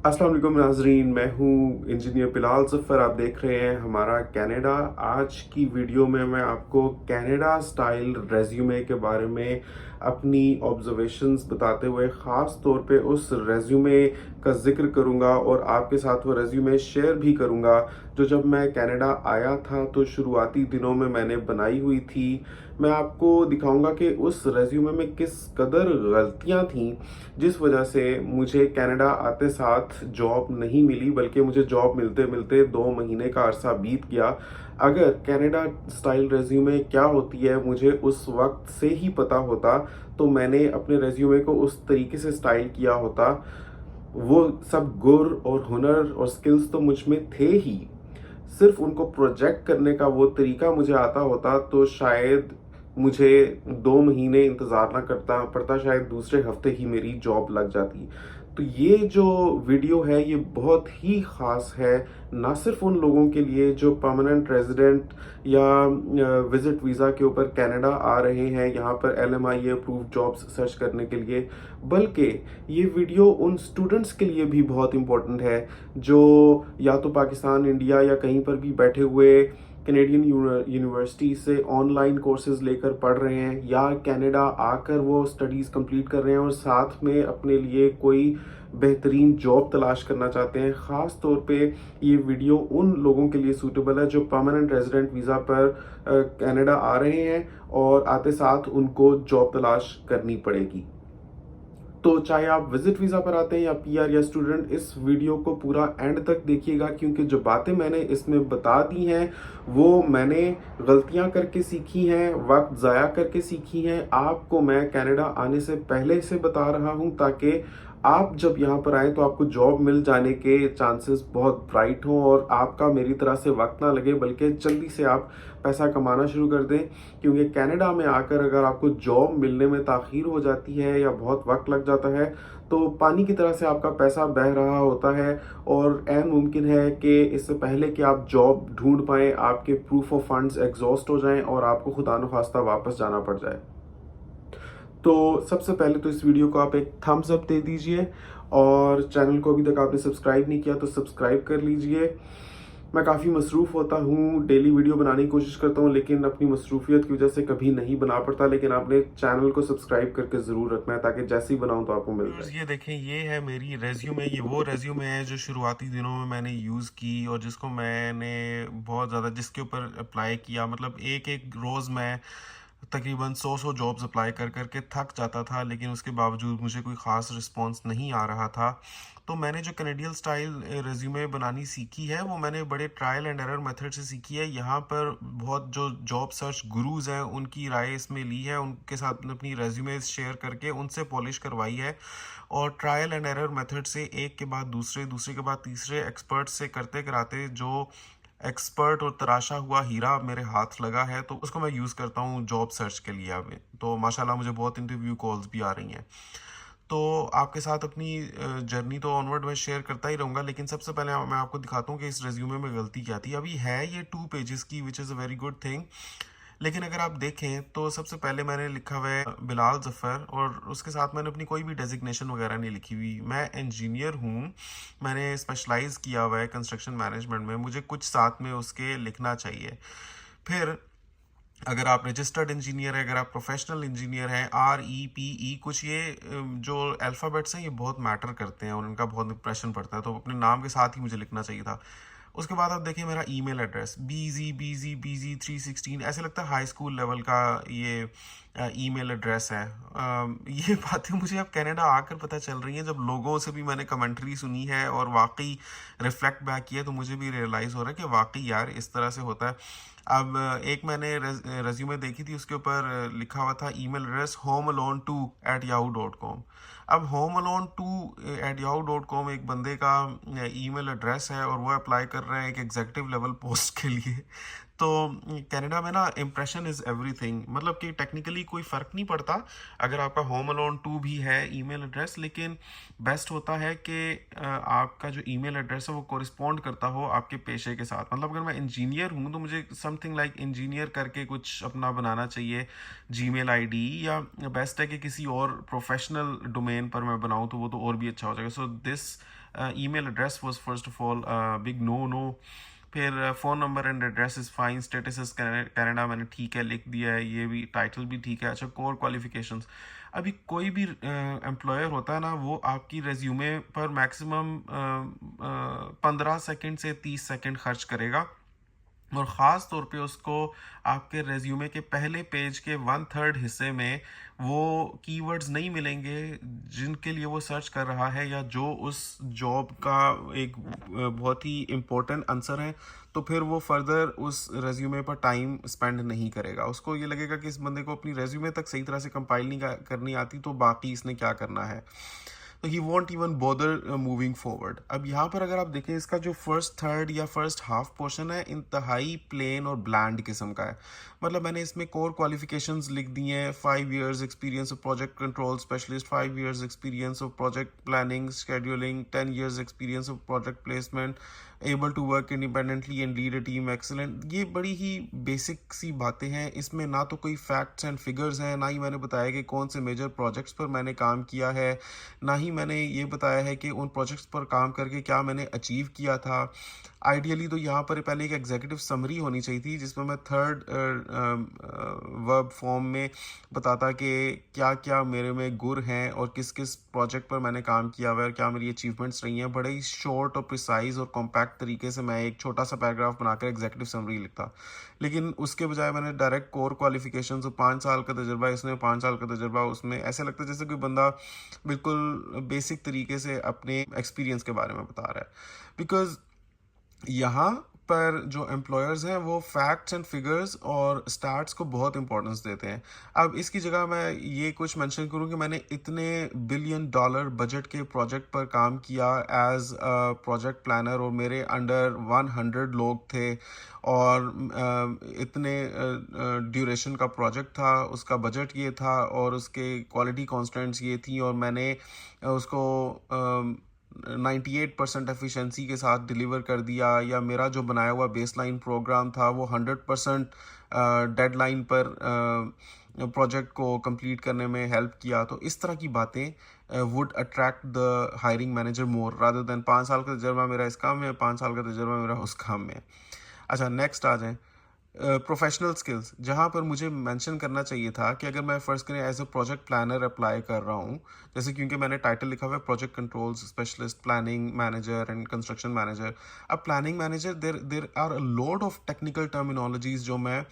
अस्सलाम वालेकुम नाज़रीन, मैं हूँ इंजीनियर बिलाल ज़फ़र। आप देख रहे हैं हमारा कनाडा। आज की वीडियो में मैं आपको कनाडा स्टाइल रेज़्यूमे के बारे में अपनी ऑब्ज़र्वेशंस बताते हुए ख़ास तौर पे उस रेज़्यूमे का ज़िक्र करूँगा और आपके साथ वो रेज़्यूमे शेयर भी करूँगा जो जब मैं कनाडा आया था तो शुरुआती दिनों में मैंने बनाई हुई थी। मैं आपको दिखाऊँगा कि उस रेज़्यूमे में किस कदर गलतियाँ थीं जिस वजह से मुझे कनाडा आते साथ जॉब नहीं मिली, बल्कि मुझे जॉब मिलते-मिलते 2 महीने का अरसा बीत गया। अगर कनाडा स्टाइल रेज़्यूमे क्या होती है मुझे उस वक़्त से ही पता होता, तो मैंने अपने रेज़्यूमे को उस तरीके से स्टाइल किया होता। वो सब गुर और हुनर और स्किल्स तो मुझ में थे ही, सिर्फ़ उनको प्रोजेक्ट करने का वो तरीका मुझे आता होता तो शायद मुझे 2 महीने इंतज़ार ना करता पड़ता, शायद दूसरे हफ़्ते ही मेरी जॉब लग जाती। तो ये जो वीडियो है ये बहुत ही ख़ास है, ना सिर्फ़ उन लोगों के लिए जो परमानेंट रेज़िडेंट या विज़िट वीज़ा के ऊपर कनाडा आ रहे हैं यहाँ पर एलएमआई अप्रूव्ड जॉब्स सर्च करने के लिए, बल्कि ये वीडियो उन स्टूडेंट्स के लिए भी बहुत इम्पोर्टेंट है जो या तो पाकिस्तान, इंडिया या कहीं पर भी बैठे हुए कैनेडियन यूनिवर्सिटी से ऑनलाइन कोर्सेज लेकर पढ़ रहे हैं या कनाडा आकर वो स्टडीज़ कंप्लीट कर रहे हैं और साथ में अपने लिए कोई बेहतरीन जॉब तलाश करना चाहते हैं। ख़ास तौर पे ये वीडियो उन लोगों के लिए सूटेबल है जो परमानेंट रेजिडेंट वीज़ा पर कनाडा आ रहे हैं और आते साथ उनको जॉब तलाश करनी पड़ेगी। तो चाहे आप विजिट वीज़ा पर आते हैं या पीआर या स्टूडेंट, इस वीडियो को पूरा एंड तक देखिएगा क्योंकि जो बातें मैंने इसमें बता दी हैं वो मैंने गलतियां करके सीखी हैं, वक्त ज़ाया करके सीखी हैं। आपको मैं कनाडा आने से पहले से बता रहा हूं ताकि आप जब यहाँ पर आएँ तो आपको जॉब मिल जाने के चांसेस बहुत ब्राइट हों और आपका मेरी तरह से वक्त ना लगे, बल्कि जल्दी से आप पैसा कमाना शुरू कर दें। क्योंकि कनाडा में आकर अगर आपको जॉब मिलने में ताख़ीर हो जाती है या बहुत वक्त लग जाता है तो पानी की तरह से आपका पैसा बह रहा होता है और ऐन मुमकिन है कि इससे पहले कि आप जॉब ढूंढ पाएँ आपके प्रूफ ऑफ फंड्स एग्जॉस्ट हो जाएं और आपको खुदा न खास्ता वापस जाना पड़ जाए। तो सबसे पहले तो इस वीडियो को आप एक थम्स अप दे दीजिए और चैनल को अभी तक आपने सब्सक्राइब नहीं किया तो सब्सक्राइब कर लीजिए। मैं काफ़ी मसरूफ़ होता हूँ, डेली वीडियो बनाने की कोशिश करता हूँ लेकिन अपनी मसरूफियत की वजह से कभी नहीं बना पाता, लेकिन आपने चैनल को सब्सक्राइब करके ज़रूर रखना है ताकि जैसे ही बनाऊँ तो आपको मिल जाए। ये देखें, ये है मेरी रेज्यूमे। ये वो रेज्यूमे है जो शुरुआती दिनों में मैंने यूज़ की और जिसको मैंने बहुत ज़्यादा जिसके ऊपर अप्लाई किया। मतलब एक एक रोज़ मैं तकरीबन 100 जॉब्स अप्लाई कर कर के थक जाता था, लेकिन उसके बावजूद मुझे कोई ख़ास रिस्पॉन्स नहीं आ रहा था। तो मैंने जो कैनेडियन स्टाइल रेज्यूमे बनानी सीखी है वो मैंने बड़े ट्रायल एंड एरर मेथड से सीखी है। यहाँ पर बहुत जो जॉब सर्च गुरुज हैं उनकी राय इसमें ली है, उनके साथ अपनी रेज्यूमे शेयर करके उनसे पॉलिश करवाई है और ट्रायल एंड एरर मेथड से एक के बाद दूसरे, दूसरे के बाद तीसरे एक्सपर्ट से करते कराते जो एक्सपर्ट और तराशा हुआ हीरा मेरे हाथ लगा है तो उसको मैं यूज़ करता हूँ जॉब सर्च के लिए। अब तो माशाल्लाह मुझे बहुत इंटरव्यू कॉल्स भी आ रही हैं। तो आपके साथ अपनी जर्नी तो ऑनवर्ड में शेयर करता ही रहूँगा, लेकिन सबसे पहले मैं आपको दिखाता हूँ कि इस रेज्यूमे में गलती क्या थी। अभी है ये 2 पेजेस की, which is a very good thing, लेकिन अगर आप देखें तो सबसे पहले मैंने लिखा हुआ है बिलाल ज़फ़र और उसके साथ मैंने अपनी कोई भी डेजिग्नेशन वगैरह नहीं लिखी हुई। मैं इंजीनियर हूँ, मैंने स्पेशलाइज़ किया हुआ है कंस्ट्रक्शन मैनेजमेंट में, मुझे कुछ साथ में उसके लिखना चाहिए। फिर अगर आप रजिस्टर्ड इंजीनियर है, अगर आप प्रोफेशनल इंजीनियर हैं, REPE कुछ ये जो अल्फ़ाबेट्स हैं ये बहुत मैटर करते हैं और इनका बहुत इंप्रेशन पड़ता है, तो अपने नाम के साथ ही मुझे लिखना चाहिए था। उसके बाद आप देखिए मेरा ईमेल एड्रेस BZBZ316, ऐसे लगता है हाई स्कूल लेवल का ये ईमेल एड्रेस है। ये बातें मुझे अब कनाडा आकर पता चल रही हैं, जब लोगों से भी मैंने कमेंट्री सुनी है और वाकई रिफ्लेक्ट बैक किया तो मुझे भी रियलाइज़ हो रहा है कि वाकई यार इस तरह से होता है। अब एक मैंने रेज्यूमे देखी थी, उसके ऊपर लिखा हुआ था ईमेल एड्रेस homealone2@yahoo.com। अब homealone2@yahoo.com एक बंदे का ईमेल एड्रेस है और वो अप्लाई कर रहा है एक एग्जीक्यूटिव लेवल पोस्ट के लिए। तो कनाडा में ना इम्प्रेशन इज़ एवरीथिंग, मतलब कि टेक्निकली कोई फ़र्क नहीं पड़ता अगर आपका homealone2 भी है ईमेल एड्रेस, लेकिन बेस्ट होता है कि आपका जो ईमेल एड्रेस है वो कोरिस्पॉन्ड करता हो आपके पेशे के साथ। मतलब अगर मैं इंजीनियर हूँ तो मुझे समथिंग लाइक इंजीनियर करके कुछ अपना बनाना चाहिए जीमेल आईडी, या बेस्ट है कि किसी और प्रोफेशनल डोमेन पर मैं बनाऊँ तो वो तो और भी अच्छा हो जाएगा। So this email address was first of all big no. फिर phone number and address is fine, status is Canada मैंने ठीक है लिख दिया है, ये भी टाइटल भी ठीक है। अच्छा, कोर क्वालिफिकेशंस, अभी कोई भी एम्प्लॉयर होता है ना, वो आपकी रेज्यूमे पर मैक्सिमम 15 सेकंड से 30 सेकंड खर्च करेगा, और ख़ास तौर पे उसको आपके रेज्यूमे के पहले पेज के 1/3 हिस्से में वो कीवर्ड्स नहीं मिलेंगे जिनके लिए वो सर्च कर रहा है, या जो उस जॉब का एक बहुत ही इम्पोर्टेंट आंसर है। तो फिर वो फर्दर उस रेज्यूमे पर टाइम स्पेंड नहीं करेगा। उसको ये लगेगा कि इस बंदे को अपनी रेज्यूमे तक सही तरह से कंपाइल नहीं करनी आती, तो बाकी इसने क्या करना है, तो he won't even bother moving forward. अब यहाँ पर अगर आप देखें, इसका जो फर्स्ट थर्ड या फर्स्ट हाफ पोर्शन है इंतहाई प्लेन और ब्लैंड किस्म का है। मतलब मैंने इसमें कोर क्वालिफिकेशंस लिख दी हैं, 5 years experience of project control specialist, 5 years experience of project planning scheduling, 10 years experience of project placement, able to work independently and lead a team, excellent. ये बड़ी ही बेसिक सी बातें हैं, इसमें ना तो कोई फैक्ट्स एंड फिगर्स हैं, ना ही मैंने बताया कि कौन से मेजर प्रोजेक्ट्स पर मैंने काम किया है, ना ही मैंने ये बताया है कि उन प्रोजेक्ट्स पर काम करके क्या मैंने अचीव किया था। आइडियली तो यहाँ पर पहले एक एग्जीक्यूटिव समरी होनी चाहिए थी, जिसमें मैं थर्ड वर्ब फॉर्म में बताता कि क्या क्या मेरे में गुर हैं और किस किस प्रोजेक्ट पर मैंने काम किया हुआ है और क्या मेरी अचीवमेंट्स रही हैं। बड़े ही शॉर्ट और प्रिसाइज और कॉम्पैक्ट तरीके से मैं एक छोटा सा पैराग्राफ बनाकर एग्जीक्यूटिव समरी लिखता, लेकिन उसके बजाय मैंने डायरेक्ट कोर क्वालिफिकेशन और 5 साल का तजुर्बा, इसमें 5 साल का तजुर्बा, उसमें ऐसे लगता है जैसे कोई बंदा बिल्कुल बेसिक तरीके से अपने एक्सपीरियंस के बारे में बता रहा है। बिकॉज यहाँ पर जो एम्प्लॉयर्स हैं वो फैक्ट्स एंड फिगर्स और स्टार्ट्स को बहुत इंपॉर्टेंस देते हैं। अब इसकी जगह मैं ये कुछ मेंशन करूँ कि मैंने इतने $1 billion बजट के प्रोजेक्ट पर काम किया एज अ प्रोजेक्ट प्लानर, और मेरे अंडर 100 लोग थे, और इतने ड्यूरेशन का प्रोजेक्ट था, उसका बजट ये था और उसके क्वालिटी कॉन्स्टेंट्स ये थी, और मैंने उसको 98% एफिशिएंसी के साथ डिलीवर कर दिया, या मेरा जो बनाया हुआ बेसलाइन प्रोग्राम था वो 100% डेडलाइन पर प्रोजेक्ट को कंप्लीट करने में हेल्प किया। तो इस तरह की बातें would attract the hiring manager more rather than 5 साल का तजर्बा मेरा इस काम में, 5 साल का तजर्बा मेरा उस काम में। अच्छा, नेक्स्ट आ जाएं प्रोफेशनल स्किल्स, जहाँ पर मुझे मेंशन करना चाहिए था कि अगर मैं फ़र्ज़ करें as a project planner apply कर रहा हूँ, जैसे क्योंकि मैंने टाइटल लिखा हुआ है project controls specialist, planning manager and construction manager. अब planning manager, there are a load of technical terminologies जो मैं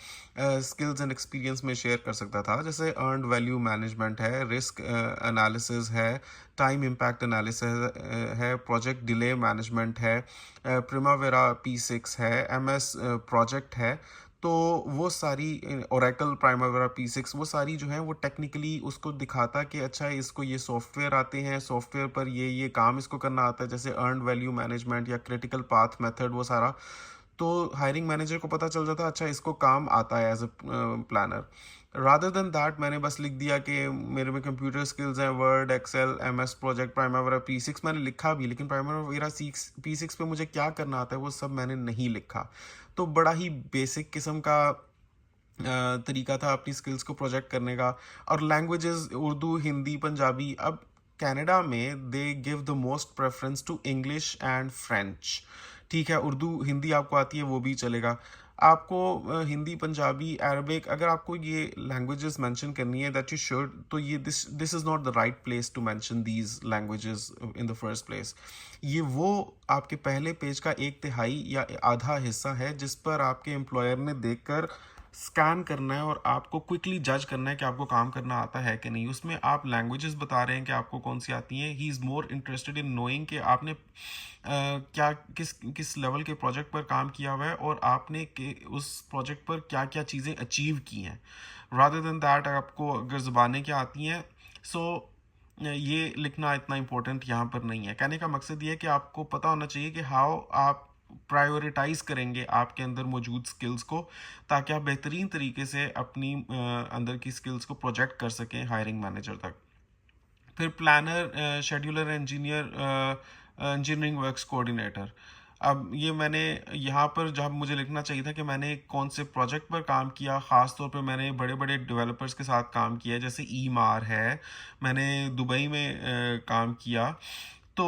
स्किल्स एंड एक्सपीरियंस में शेयर कर सकता था, जैसे अर्नड वैल्यू मैनेजमेंट है, रिस्क एनालिसिस है, टाइम इम्पैक्ट एनालिसिस है, प्रोजेक्ट डिले मैनेजमेंट है, प्रिमावेरा P6 है, MS प्रोजेक्ट है। तो वो सारी ओरेकल प्राइमवेरा P6 वो सारी जो है वो टेक्निकली उसको दिखाता कि अच्छा इसको ये सॉफ्टवेयर आते हैं, सॉफ्टवेयर पर ये काम इसको करना आता है, जैसे अर्नड वैल्यू मैनेजमेंट या क्रिटिकल पाथ मेथड वो सारा। तो हायरिंग मैनेजर को पता चल जाता अच्छा इसको काम आता है as a planner. Rather than that मैंने बस लिख दिया कि मेरे में कंप्यूटर स्किल्स हैं, word, excel, MS project, Primavera P6 मैंने लिखा भी, लेकिन प्राइमवेरा P6 पे मुझे क्या करना आता है वो सब मैंने नहीं लिखा। तो बड़ा ही बेसिक किस्म का तरीका था अपनी स्किल्स को प्रोजेक्ट करने का। और लैंग्वेजेस उर्दू, हिंदी, पंजाबी। अब कनाडा में they give the most preference to English and French. ठीक है, उर्दू हिंदी आपको आती है वो भी चलेगा। आपको हिंदी, पंजाबी, अरबिक, अगर आपको ये लैंग्वेजेस मेंशन करनी है दैट यू शुड, तो ये this is not the right place to mention these languages in the first place. ये वो आपके पहले पेज का 1/3 या आधा हिस्सा है जिस पर आपके एम्प्लॉयर ने देखकर स्कैन करना है और आपको क्विकली जज करना है कि आपको काम करना आता है कि नहीं। उसमें आप लैंग्वेजेस बता रहे हैं कि आपको कौन सी आती हैं। He is more interested in knowing कि आपने क्या किस किस लेवल के प्रोजेक्ट पर काम किया हुआ है और आपने उस प्रोजेक्ट पर क्या क्या चीज़ें अचीव की हैं। रादर देन दैट आपको अगर ज़बानें क्या आती हैं, सो ये लिखना इतना इम्पोर्टेंट यहाँ पर नहीं है। कहने का मकसद ये है कि आपको पता होना चाहिए कि हाउ आप प्रायोरिटाइज करेंगे आपके अंदर मौजूद स्किल्स को, ताकि आप बेहतरीन तरीके से अपनी अंदर की स्किल्स को प्रोजेक्ट कर सकें हायरिंग मैनेजर तक। फिर planner, scheduler, engineering works coordinator. अब ये मैंने यहाँ पर जब मुझे लिखना चाहिए था कि मैंने कौन से प्रोजेक्ट पर काम किया, ख़ास तौर पे मैंने बड़े बड़े डेवलपर्स के साथ काम किया, जैसे ईमार है, मैंने दुबई में काम किया। तो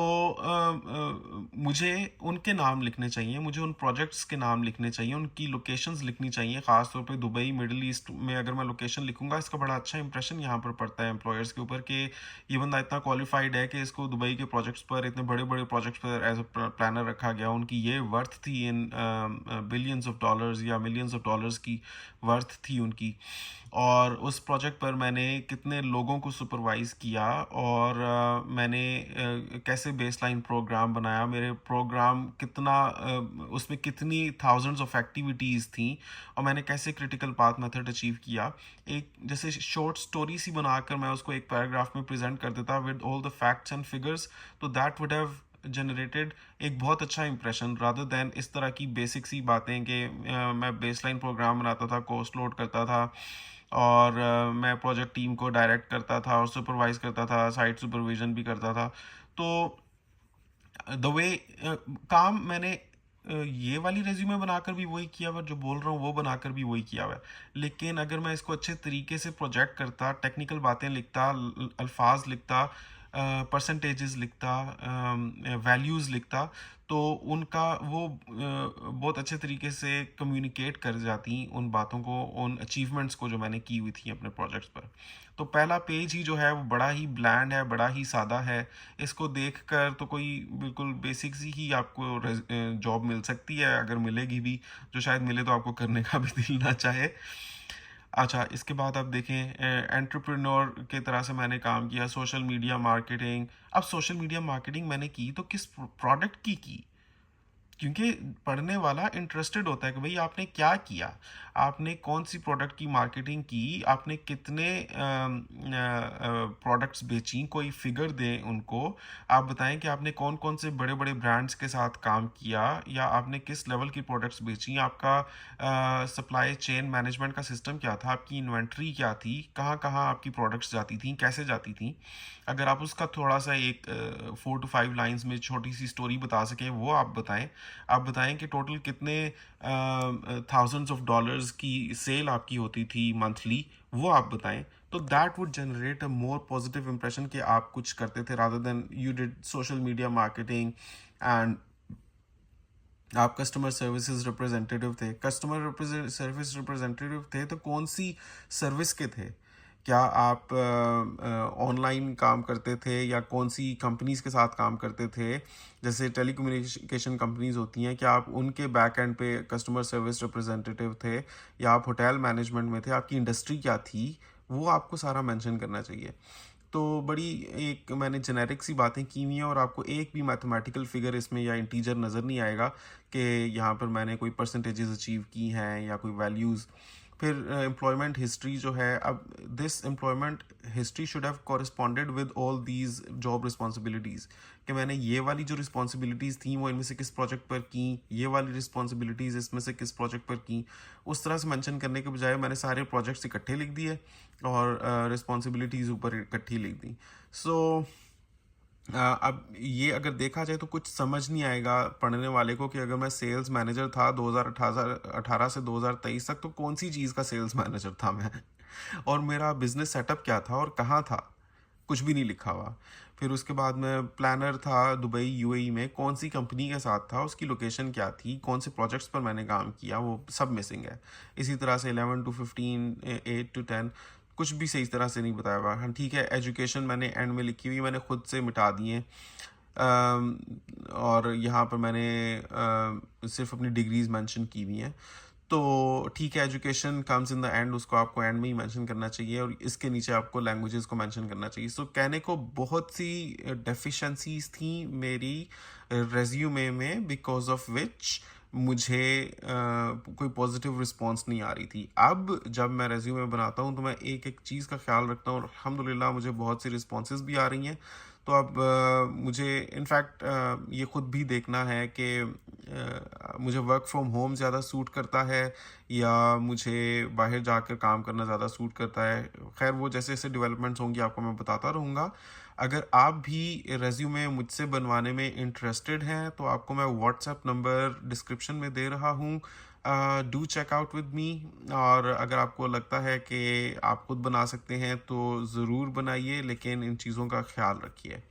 मुझे उनके नाम लिखने चाहिए, मुझे उन प्रोजेक्ट्स के नाम लिखने चाहिए, उनकी लोकेशंस लिखनी चाहिए। ख़ास तौर पे दुबई, मिडल ईस्ट में अगर मैं लोकेशन लिखूँगा, इसका बड़ा अच्छा इंप्रेशन यहाँ पर पड़ता है एम्प्लॉयर्स के ऊपर कि ये बंदा इतना क्वालिफाइड है कि इसको दुबई के प्रोजेक्ट्स पर, इतने बड़े-बड़े प्रोजेक्ट्स पर एज़ अ प्लानर रखा गया। उनकी ये वर्थ थी इन बिलियंस ऑफ डॉलर्स या मिलियंस ऑफ डॉलर्स की वर्थ थी उनकी। और उस प्रोजेक्ट पर मैंने कितने लोगों को सुपरवाइज़ किया, और मैंने कैसे बेसलाइन प्रोग्राम बनाया, मेरे प्रोग्राम कितना उसमें कितनी थाउजेंड्स ऑफ एक्टिविटीज़ थी, और मैंने कैसे क्रिटिकल पाथ मेथड अचीव किया। एक जैसे शॉर्ट स्टोरी सी बनाकर मैं उसको एक पैराग्राफ में प्रेजेंट कर देता with all the facts and figures, तो दैट वुड हैव जनरेटेड एक बहुत अच्छा इंप्रेशन, रादर दैन इस तरह की बेसिक सी बातें कि मैं बेसलाइन प्रोग्राम बनाता था, कोस्ट लोड करता था, और मैं प्रोजेक्ट टीम को डायरेक्ट करता था और सुपरवाइज करता था, साइट सुपरविजन भी करता था। तो द वे काम मैंने ये वाली रेज्यूमे बनाकर भी वही किया हुआ, जो बोल रहा हूँ वो बनाकर भी वही किया हुआ है। लेकिन अगर मैं इसको अच्छे तरीके से प्रोजेक्ट करता, टेक्निकल बातें लिखता, अल्फाज लिखता, परसेंटेजेस लिखता, वैल्यूज़ लिखता, तो उनका वो बहुत अच्छे तरीके से कम्युनिकेट कर जाती उन बातों को, उन अचीवमेंट्स को जो मैंने की हुई थी अपने प्रोजेक्ट्स पर। तो पहला पेज ही जो है वो बड़ा ही ब्लैंड है, बड़ा ही सादा है। इसको देखकर तो कोई बिल्कुल बेसिक सी ही आपको जॉब मिल सकती है, अगर मिलेगी भी, जो शायद मिले तो आपको करने का भी दिल ना चाहे। अच्छा, इसके बाद आप देखें, एंटरप्रेन्योर की तरह से मैंने काम किया, सोशल मीडिया मार्केटिंग। अब सोशल मीडिया मार्केटिंग मैंने की तो किस प्रोडक्ट की? क्योंकि पढ़ने वाला इंटरेस्टेड होता है कि भाई आपने क्या किया, आपने कौन सी प्रोडक्ट की मार्केटिंग की, आपने कितने प्रोडक्ट्स बेची, कोई फिगर दें उनको। आप बताएं कि आपने कौन कौन से बड़े बड़े ब्रांड्स के साथ काम किया, या आपने किस लेवल की प्रोडक्ट्स बेची, आपका सप्लाई चेन मैनेजमेंट का सिस्टम क्या था, आपकी इन्वेंट्री क्या थी, कहाँ कहाँ आपकी प्रोडक्ट्स जाती थी, कैसे जाती थी। अगर आप उसका थोड़ा सा एक 4 to 5 लाइन्स में छोटी सी स्टोरी बता सकें, वो आप बताएं। आप बताएं कि टोटल कितने थाउजेंड्स ऑफ डॉलर्स की सेल आपकी होती थी मंथली, वो आप बताएं। तो that would generate a more positive impression कि आप कुछ करते थे, rather than you did social media marketing and आप कस्टमर सर्विसेज रिप्रेजेंटेटिव थे। कस्टमर सर्विस रिप्रेजेंटेटिव थे तो कौन सी सर्विस के थे? क्या आप ऑनलाइन काम करते थे, या कौन सी कंपनीज के साथ काम करते थे? जैसे टेलीकम्युनिकेशन कंपनीज होती हैं, क्या आप उनके बैक एंड पे कस्टमर सर्विस रिप्रेजेंटेटिव थे, या आप होटल मैनेजमेंट में थे? आपकी इंडस्ट्री क्या थी? वो आपको सारा मेंशन करना चाहिए। तो बड़ी एक मैंने जेनेरिक सी बातें की हुई हैं, और आपको एक भी मैथमेटिकल फिगर इसमें या इंटीजर नज़र नहीं आएगा कि यहाँ पर मैंने कोई परसेंटेजेस अचीव की हैं या कोई वैल्यूज़। फिर एम्प्लॉयमेंट हिस्ट्री जो है, अब this employment history should have corresponded with all these job responsibilities, कि मैंने ये वाली जो रिस्पॉन्सिबिलिटीज़ थी वो इनमें से किस प्रोजेक्ट पर की, ये वाली रिस्पॉन्सिबिलिटीज़ इसमें से किस प्रोजेक्ट पर की। उस तरह से मेंशन करने के बजाय मैंने सारे प्रोजेक्ट्स इकट्ठे लिख दिए और रिस्पॉन्सिबिलिटीज़ ऊपर इकट्ठी लिख दी। सो अब ये अगर देखा जाए तो कुछ समझ नहीं आएगा पढ़ने वाले को कि अगर मैं सेल्स मैनेजर था 2018 से 2023 तक, तो कौन सी चीज़ का सेल्स मैनेजर था मैं और मेरा बिजनेस सेटअप क्या था और कहाँ था, कुछ भी नहीं लिखा हुआ। फिर उसके बाद मैं प्लानर था दुबई यूएई में, कौन सी कंपनी के साथ था, उसकी लोकेशन क्या थी, कौन से प्रोजेक्ट्स पर मैंने काम किया, वो सब मिसिंग है। इसी तरह से 11 to 15, 8 to 10, कुछ भी सही तरह से नहीं बताया हुआ। हाँ ठीक है, एजुकेशन मैंने एंड में लिखी हुई, मैंने खुद से मिटा दिए। और यहाँ पर मैंने सिर्फ अपनी डिग्रीज मेंशन की हुई हैं। तो ठीक है, education comes in the end, उसको आपको एंड में ही मेंशन करना चाहिए, और इसके नीचे आपको लैंग्वेजेस को मेंशन करना चाहिए। सो कहने को बहुत सी डेफिशिएंसीज थी मेरी रेज्यूमे में, बिकॉज ऑफ विच मुझे कोई पॉजिटिव रिस्पांस नहीं आ रही थी। अब जब मैं रेज्यूमे बनाता हूँ तो मैं एक एक चीज़ का ख्याल रखता हूँ, और अल्हम्दुलिल्लाह मुझे बहुत सी रिस्पॉन्सेज भी आ रही हैं। तो अब मुझे इनफैक्ट ये ख़ुद भी देखना है कि मुझे वर्क फ्रॉम होम ज़्यादा सूट करता है, या मुझे बाहर जाकर काम करना ज़्यादा सूट करता है। खैर वो जैसे जैसे डेवलपमेंट्स होंगी आपको मैं बताता रहूँगा। अगर आप भी रेज्यूमे मुझसे बनवाने में इंटरेस्टेड हैं तो आपको मैं व्हाट्सएप नंबर डिस्क्रिप्शन में दे रहा हूँ, do check out with me. और अगर आपको लगता है कि आप खुद बना सकते हैं तो ज़रूर बनाइए, लेकिन इन चीज़ों का ख्याल रखिए।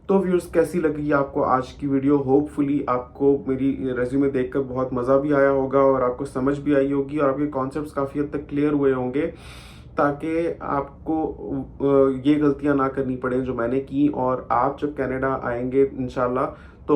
तो व्यूअर्स, कैसी लगी आपको आज की वीडियो? होपफुली आपको मेरी रेज्यूमे देखकर बहुत मज़ा भी आया होगा और आपको समझ भी आई होगी और आपके कॉन्सेप्ट्स काफ़ी हद तक क्लियर हुए होंगे, ताकि आपको ये गलतियां ना करनी पड़े जो मैंने की, और आप जब कनाडा आएंगे इंशाल्लाह तो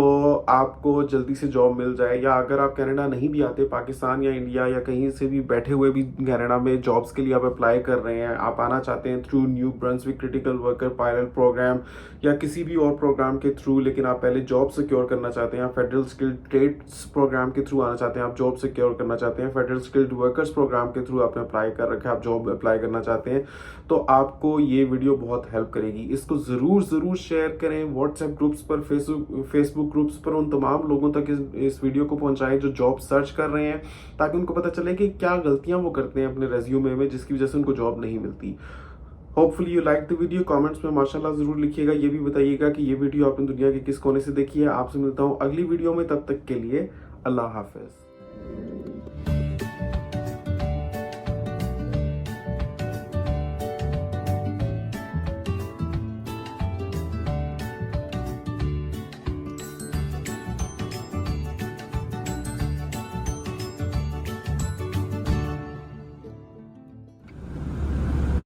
आपको जल्दी से जॉब मिल जाए। या अगर आप कनाडा नहीं भी आते, पाकिस्तान या इंडिया या कहीं से भी बैठे हुए भी कनाडा में जॉब्स के लिए आप अप्लाई कर रहे हैं, आप आना चाहते हैं through New Brunswick critical worker pilot program या किसी भी और प्रोग्राम के थ्रू, लेकिन आप पहले जॉब सिक्योर करना चाहते हैं, फेडरल स्किल्ड ट्रेड्स प्रोग्राम के थ्रू आना चाहते हैं, आप जॉब सिक्योर करना चाहते हैं, फेडरल स्किल्ड वर्कर्स प्रोग्राम के थ्रू आपने अप्लाई कर रखा है, आप जॉब अप्लाई करना चाहते हैं, तो आपको ये वीडियो बहुत हेल्प करेगी। इसको ज़रूर शेयर करें व्हाट्सएप ग्रुप्स पर, फेसबुक ग्रुप्स पर, उन तमाम लोगों तक इस वीडियो को पहुंचाएं जो जॉब सर्च कर रहे हैं, ताकि उनको पता चले कि क्या गलतियां वो करते हैं अपने रेज्यूमे में जिसकी वजह से उनको जॉब नहीं मिलती। Hopefully you like the video. Comments में माशाल्लाह जरूर लिखिएगा, ये भी बताइएगा कि ये वीडियो आपने दुनिया के किस कोने से देखी है। आपसे मिलता हूँ अगली वीडियो में, तब तक के लिए अल्लाह हाफिज।